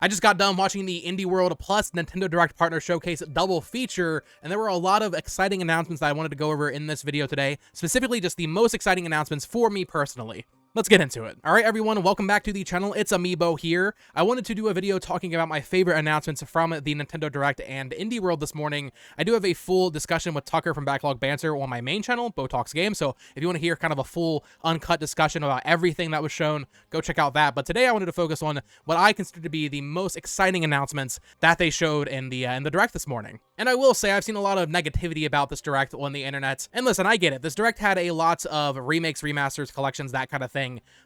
I just got done watching the Indie World plus Nintendo Direct Partner Showcase double feature, and there were a lot of exciting announcements that I wanted to go over in this video today, specifically just the most exciting announcements for me personally. Let's get into it. All right, everyone, welcome back to the channel. It's-A-Mii here. I wanted to do a video talking about my favorite announcements from the Nintendo Direct and Indie World this morning. I do have a full discussion with Tucker from Backlog Banter on my main channel, Bo Talks Games, so if you want to hear kind of a full, uncut discussion about everything that was shown, go check out that. But today I wanted to focus on what I consider to be the most exciting announcements that they showed in the Direct this morning. And I will say, I've seen a lot of negativity about this Direct on the internet. And listen, I get it. This Direct had a lot of remakes, remasters, collections, that kind of thing.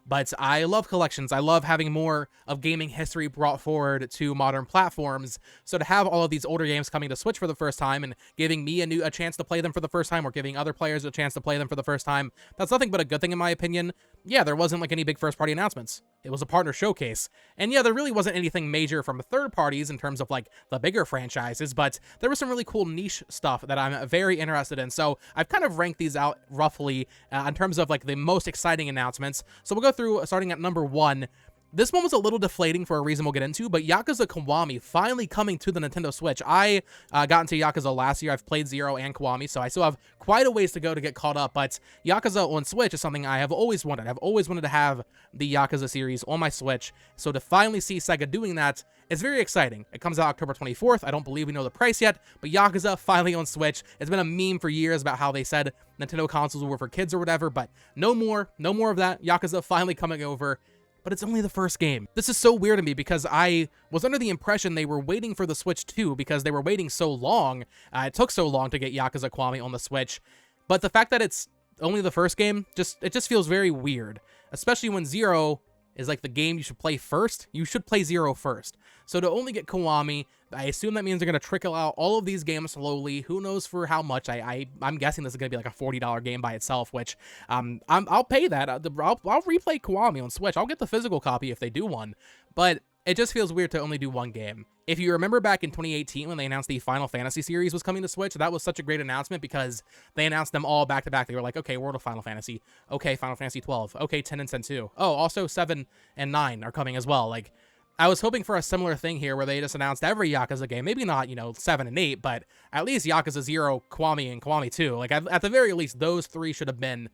But I love collections. I love having more of gaming history brought forward to modern platforms. So to have all of these older games coming to Switch for the first time and giving me a chance to play them for the first time, or giving other players a chance to play them for the first time, that's nothing but a good thing in my opinion. Yeah, there wasn't like any big first party announcements. It was a partner showcase. And yeah, there really wasn't anything major from third parties in terms of like the bigger franchises, but there was some really cool niche stuff that I'm very interested in. So I've kind of ranked these out roughly in terms of like the most exciting announcements. So we'll go through starting at number 1. This one was a little deflating for a reason we'll get into, but Yakuza Kiwami finally coming to the Nintendo Switch. I got into Yakuza last year. I've played 0 and Kiwami, so I still have quite a ways to go to get caught up, but Yakuza on Switch is something I have always wanted. I've always wanted to have the Yakuza series on my Switch, so to finally see Sega doing that is very exciting. It comes out October 24th. I don't believe we know the price yet, but Yakuza finally on Switch. It's been a meme for years about how they said Nintendo consoles were for kids or whatever, but no more of that. Yakuza finally coming over. But it's only the first game. This is so weird to me because I was under the impression they were waiting for the Switch 2 because they were waiting so long. It took so long to get Yakuza Kiwami on the Switch. But the fact that it's only the first game, it just feels very weird. Especially when 0 is like the game you should play first. You should play 0 first. So to only get Kiwami, I assume that means they're going to trickle out all of these games slowly. Who knows for how much? I'm guessing this is going to be like a $40 game by itself, which I'll pay that. I'll replay Kiwami on Switch. I'll get the physical copy if they do one. But it just feels weird to only do one game. If you remember back in 2018 when they announced the Final Fantasy series was coming to Switch, that was such a great announcement because they announced them all back to back. They were like, okay, World of Final Fantasy. Okay, Final Fantasy 12. Okay, 10 and 10 2. Oh, also 7 and 9 are coming as well. Like, I was hoping for a similar thing here where they just announced every Yakuza game. Maybe not, 7 and 8, but at least Yakuza 0, Kiwami, and Kiwami 2. Like, at the very least, those 3 should have been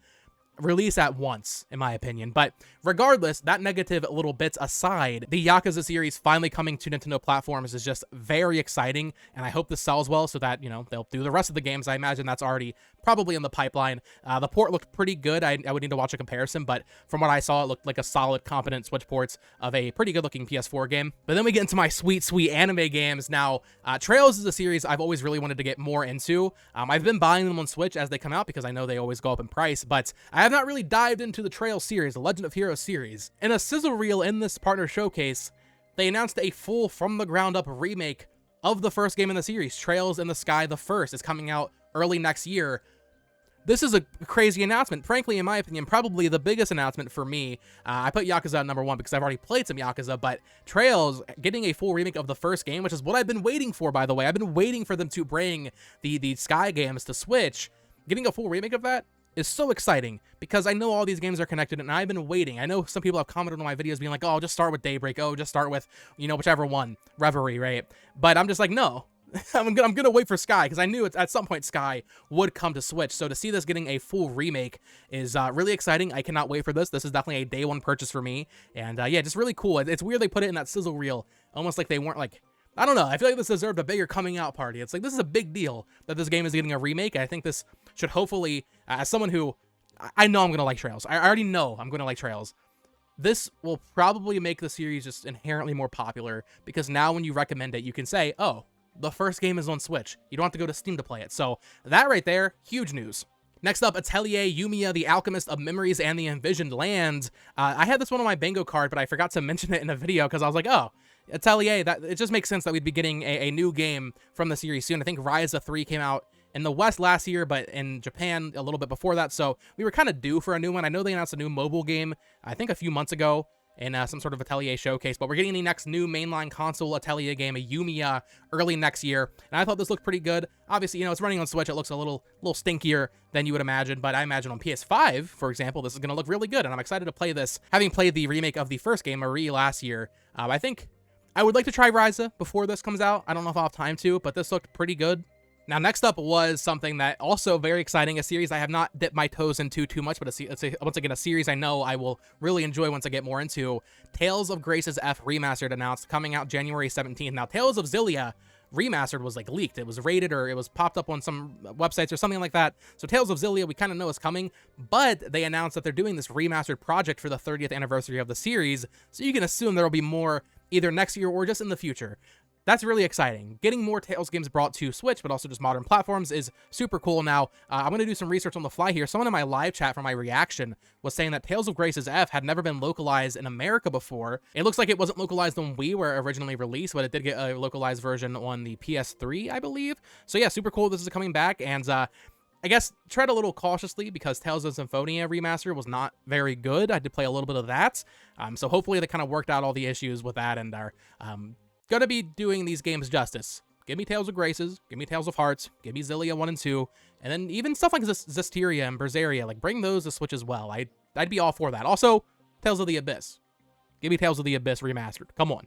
release at once, in my opinion. But regardless, that negative little bits aside, the Yakuza series finally coming to Nintendo platforms is just very exciting, and I hope this sells well so that, they'll do the rest of the games. I imagine that's already probably in the pipeline. The port looked pretty good. I would need to watch a comparison, but from what I saw, it looked like a solid, competent Switch ports of a pretty good-looking PS4 game. But then we get into my sweet, sweet anime games. Now, Trails is a series I've always really wanted to get more into. I've been buying them on Switch as they come out because I know they always go up in price, but I have not really dived into the Trails series, the Legend of Heroes series. In a sizzle reel in this partner showcase, they announced a full from-the-ground-up remake of the first game in the series, Trails in the Sky the First. Is coming out early next year. This is a crazy announcement. Frankly, in my opinion, probably the biggest announcement for me. I put Yakuza at number 1 because I've already played some Yakuza, but Trails getting a full remake of the first game, which is what I've been waiting for, by the way. I've been waiting for them to bring the Sky games to Switch. Getting a full remake of that is so exciting because I know all these games are connected and I've been waiting. I know some people have commented on my videos being like, oh, just start with Daybreak. Oh, just start with, whichever one, Reverie, right? But I'm just like, no. I'm gonna wait for Sky because I knew at some point Sky would come to Switch. So to see this getting a full remake is really exciting. I cannot wait for this. This is definitely a day one purchase for me. And yeah, just really cool. It's weird they put it in that sizzle reel, almost like they weren't like, I don't know. I feel like this deserved a bigger coming out party. It's like, this is a big deal that this game is getting a remake. I think this should hopefully, as someone who, I know I'm gonna like Trails. I already know I'm gonna like Trails. This will probably make the series just inherently more popular because now when you recommend it, you can say, oh, the first game is on Switch. You don't have to go to Steam to play it. So that right there, huge news. Next up, Atelier Yumia, the Alchemist of Memories and the Envisioned Land. I had this one on my bingo card, but I forgot to mention it in a video because I was like, oh, Atelier, it just makes sense that we'd be getting a new game from the series soon. I think Ryza 3 came out in the West last year, but in Japan a little bit before that, so we were kind of due for a new one. I know they announced a new mobile game, I think a few months ago, in some sort of Atelier showcase, but we're getting the next new mainline console Atelier game, a Yumia, early next year, and I thought this looked pretty good. Obviously, it's running on Switch, it looks a little stinkier than you would imagine, but I imagine on PS5, for example, this is going to look really good, and I'm excited to play this, having played the remake of the first game, Marie, last year. I think I would like to try Ryza before this comes out. I don't know if I'll have time to, but this looked pretty good. Now, next up was something that also very exciting, a series I have not dipped my toes into too much, but once again, a series I know I will really enjoy once I get more into. Tales of Grace's F Remastered announced, coming out January 17th. Now, Tales of Xillia Remastered was like leaked. It was rated, or it was popped up on some websites or something like that. So Tales of Xillia, we kind of know is coming, but they announced that they're doing this remastered project for the 30th anniversary of the series, so you can assume there will be more either next year or just in the future. That's really exciting. Getting more Tales games brought to Switch, but also just modern platforms, is super cool. Now, I'm going to do some research on the fly here. Someone in my live chat for my reaction was saying that Tales of Grace's F had never been localized in America before. It looks like it wasn't localized on Wii, where it originally released, but it did get a localized version on the PS3, I believe. So yeah, super cool this is coming back, and I guess tread a little cautiously because Tales of Symphonia Remaster was not very good. I did play a little bit of that, so hopefully they kind of worked out all the issues with that and are gonna be doing these games justice. Give me Tales of Graces, give me Tales of Hearts, give me Xillia 1 and 2, and then even stuff like Zestiria and Berseria, like bring those to Switch as well. I'd be all for that. Also, Tales of the Abyss. Give me Tales of the Abyss Remastered. Come on.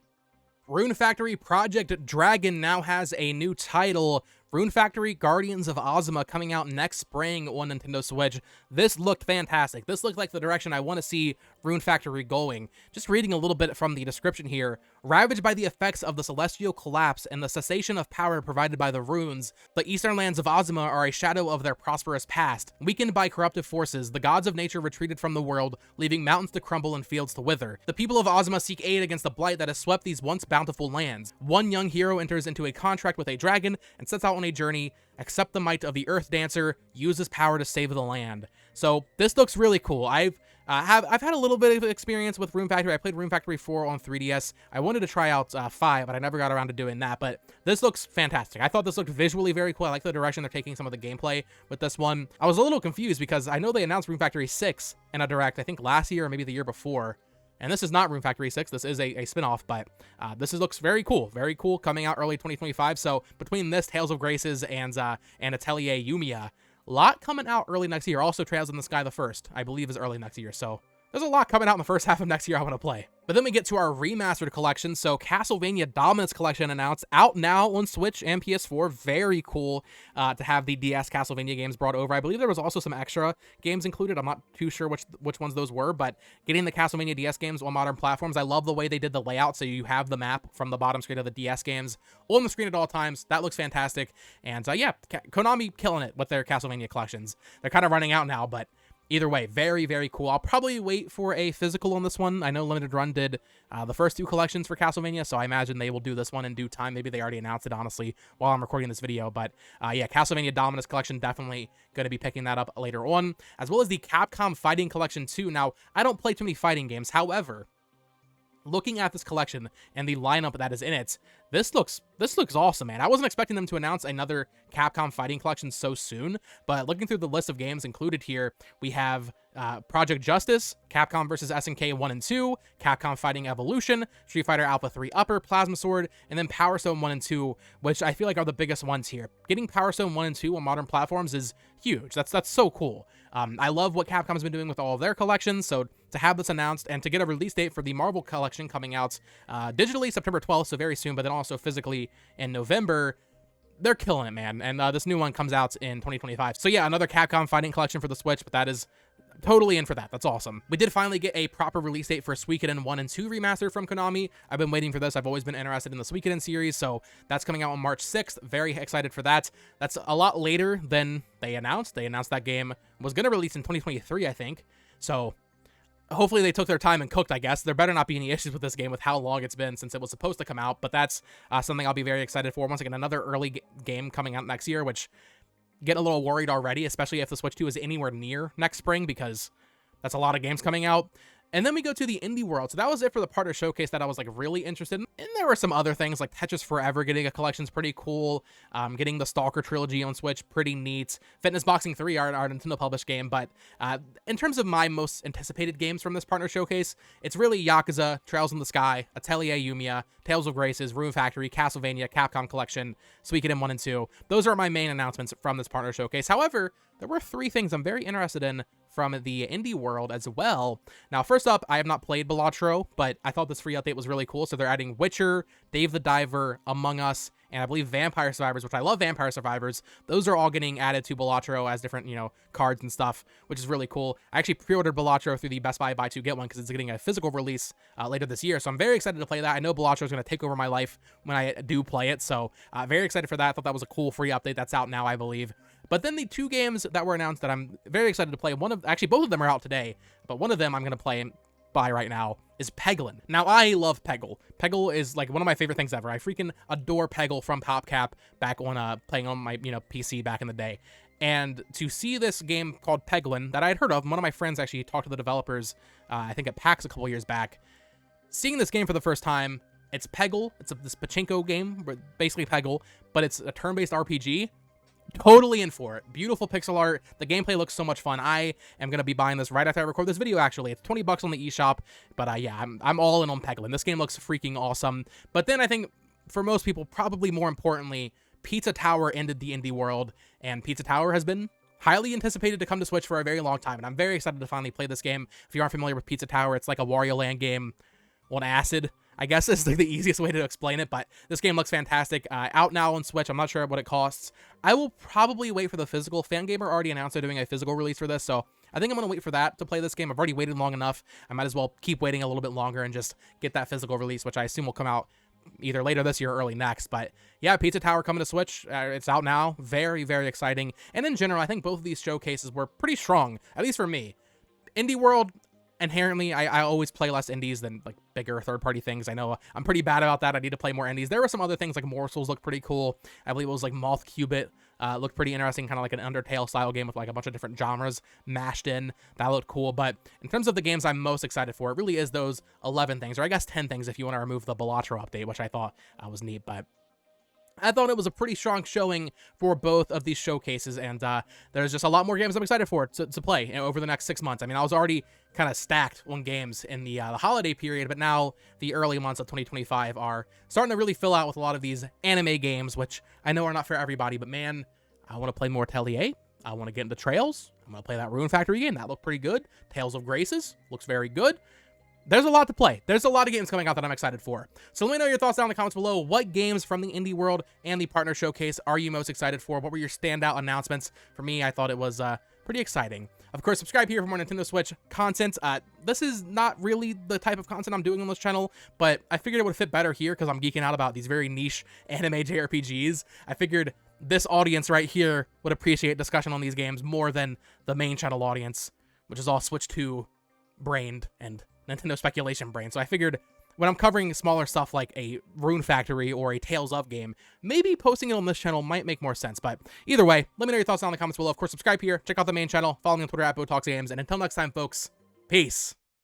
Rune Factory Project Dragon now has a new title. Rune Factory Guardians of Ozma, coming out next spring on Nintendo Switch. This looked fantastic. This looked like the direction I want to see Rune Factory going. Just reading a little bit from the description here. Ravaged by the effects of the celestial collapse and the cessation of power provided by the runes, the eastern lands of Ozma are a shadow of their prosperous past. Weakened by corruptive forces, the gods of nature retreated from the world, leaving mountains to crumble and fields to wither. The people of Ozma seek aid against the blight that has swept these once bountiful lands. One young hero enters into a contract with a dragon and sets out on a journey, accept the might of the Earth Dancer, use his power to save the land. So this looks really cool. I've had a little bit of experience with Rune Factory. I played Rune Factory 4 on 3DS. I wanted to try out 5, but I never got around to doing that. But this looks fantastic. I thought this looked visually very cool. I like the direction they're taking some of the gameplay with this one. I was a little confused because I know they announced Rune Factory 6 in a direct, I think last year or maybe the year before. And this is not Rune Factory 6. This is a spin-off, but this looks very cool. Very cool, coming out early 2025. So between this, Tales of Graces, and Atelier Yumia, a lot coming out early next year. Also, Trails in the Sky the First, I believe, is early next year. So there's a lot coming out in the first half of next year I want to play. But then we get to our remastered collection. So Castlevania Dominance Collection announced, out now on Switch and PS4. Very cool to have the DS Castlevania games brought over. I believe there was also some extra games included. I'm not too sure which ones those were, but getting the Castlevania DS games on modern platforms, I love the way they did the layout. So you have the map from the bottom screen of the DS games on the screen at all times. That looks fantastic. And yeah, Konami killing it with their Castlevania collections. They're kind of running out now, but either way, very, very cool. I'll probably wait for a physical on this one. I know Limited Run did the first 2 collections for Castlevania, so I imagine they will do this one in due time. Maybe they already announced it, honestly, while I'm recording this video. But yeah, Castlevania Dominus Collection, definitely going to be picking that up later on, as well as the Capcom Fighting Collection 2. Now, I don't play too many fighting games. However, looking at this collection and the lineup that is in it, this looks awesome, man. I wasn't expecting them to announce another Capcom Fighting Collection so soon, but looking through the list of games included here, we have Project Justice, Capcom vs. SNK 1 and 2, Capcom Fighting Evolution, Street Fighter Alpha 3 Upper, Plasma Sword, and then Power Stone 1 and 2, which I feel like are the biggest ones here. Getting Power Stone 1 and 2 on modern platforms is huge. That's so cool. I love what Capcom's been doing with all of their collections, so to have this announced and to get a release date for the Marvel collection coming out digitally September 12th, so very soon, but then also physically in November, they're killing it, man. And this new one comes out in 2025. So yeah, another Capcom Fighting Collection for the Switch, but that is totally in for that. That's awesome. We did finally get a proper release date for Suikoden 1 and 2 Remaster from Konami. I've been waiting for this. I've always been interested in the Suikoden series, so that's coming out on March 6th. Very excited for that. That's a lot later than they announced. They announced that game was going to release in 2023, I think. So hopefully they took their time and cooked, I guess. There better not be any issues with this game with how long it's been since it was supposed to come out, but that's something I'll be very excited for. Once again, another early game coming out next year, which getting a little worried already, especially if the Switch 2 is anywhere near next spring, because that's a lot of games coming out. And then we go to the indie world. So that was it for the partner showcase that I was like really interested in. And there were some other things like Tetris Forever getting a collection's pretty cool. Getting the Stalker trilogy on Switch, pretty neat. Fitness Boxing 3, our Nintendo published game. But in terms of my most anticipated games from this partner showcase, it's really Yakuza, Trails in the Sky, Atelier Yumia, Tales of Graces, Rune Factory, Castlevania, Capcom Collection, Suikoden 1 and 2. Those are my main announcements from this partner showcase. However, there were 3 things I'm very interested in from the indie world as well. Now, first up, I have not played Batro, but I thought this free update was really cool. So they're adding Witcher, Dave the Diver, Among Us, and I believe Vampire Survivors, which I love Vampire Survivors. Those are all getting added to Batro as different, cards and stuff, which is really cool. I actually pre-ordered Batro through the Best Buy Buy 2 Get 1 because it's getting a physical release later this year. So I'm very excited to play that. I know Batro is going to take over my life when I do play it. So very excited for that. I thought that was a cool free update that's out now, I believe. But then the two games that were announced that I'm very excited to play, actually both of them are out today, but one of them I'm going to play by right now is Peglin. Now, I love Peggle. Peggle is like one of my favorite things ever. I freaking adore Peggle from PopCap back when playing on my PC back in the day. And to see this game called Peglin that I had heard of, one of my friends actually talked to the developers, I think at PAX a couple years back. Seeing this game for the first time, it's Peggle. It's this pachinko game, basically Peggle, but it's a turn-based RPG. Totally in for it. Beautiful pixel art. The gameplay looks so much fun. I am going to be buying this right after I record this video, actually. It's $20 on the eShop, but yeah, I'm all in on Peglin. This game looks freaking awesome. But then I think, for most people, probably more importantly, Pizza Tower ended the indie world, and Pizza Tower has been highly anticipated to come to Switch for a very long time, and I'm very excited to finally play this game. If you aren't familiar with Pizza Tower, it's like a Wario Land game on acid, I guess is the easiest way to explain it, but this game looks fantastic. Out now on Switch. I'm not sure what it costs. I will probably wait for the physical. Fangamer already announced they're doing a physical release for this, so I think I'm going to wait for that to play this game. I've already waited long enough. I might as well keep waiting a little bit longer and just get that physical release, which I assume will come out either later this year or early next. But yeah, Pizza Tower coming to Switch. It's out now. Very, very exciting. And in general, I think both of these showcases were pretty strong, at least for me. Indie World, inherently, I always play less indies than like bigger third-party things. I know I'm pretty bad about that. I need to play more indies. There were some other things like Morsels look pretty cool. I believe it was like Moth Cubit looked pretty interesting, kind of like an Undertale style game with like a bunch of different genres mashed in. That looked cool. But in terms of the games I'm most excited for, it really is those 11 things, or I guess 10 things if you want to remove the Batro update, which I thought was neat. But I thought it was a pretty strong showing for both of these showcases, and there's just a lot more games I'm excited for to play over the next 6 months. I mean, I was already kind of stacked on games in the holiday period, but now the early months of 2025 are starting to really fill out with a lot of these anime games, which I know are not for everybody, but man, I want to play more Atelier. I want to get into Trails. I'm going to play that Rune Factory game. That looked pretty good. Tales of Graces looks very good. There's a lot to play. There's a lot of games coming out that I'm excited for. So let me know your thoughts down in the comments below. What games from the indie world and the partner showcase are you most excited for? What were your standout announcements? For me, I thought it was pretty exciting. Of course, subscribe here for more Nintendo Switch content. This is not really the type of content I'm doing on this channel, but I figured it would fit better here because I'm geeking out about these very niche anime JRPGs. I figured this audience right here would appreciate discussion on these games more than the main channel audience, which is all Switch 2 brained and Nintendo speculation brain. So I figured when I'm covering smaller stuff like a Rune Factory or a Tales of game, maybe posting it on this channel might make more sense. But either way, let me know your thoughts down in the comments below. Of course, subscribe here, check out the main channel, follow me on Twitter at BoTalksGames, and until next time, folks, peace.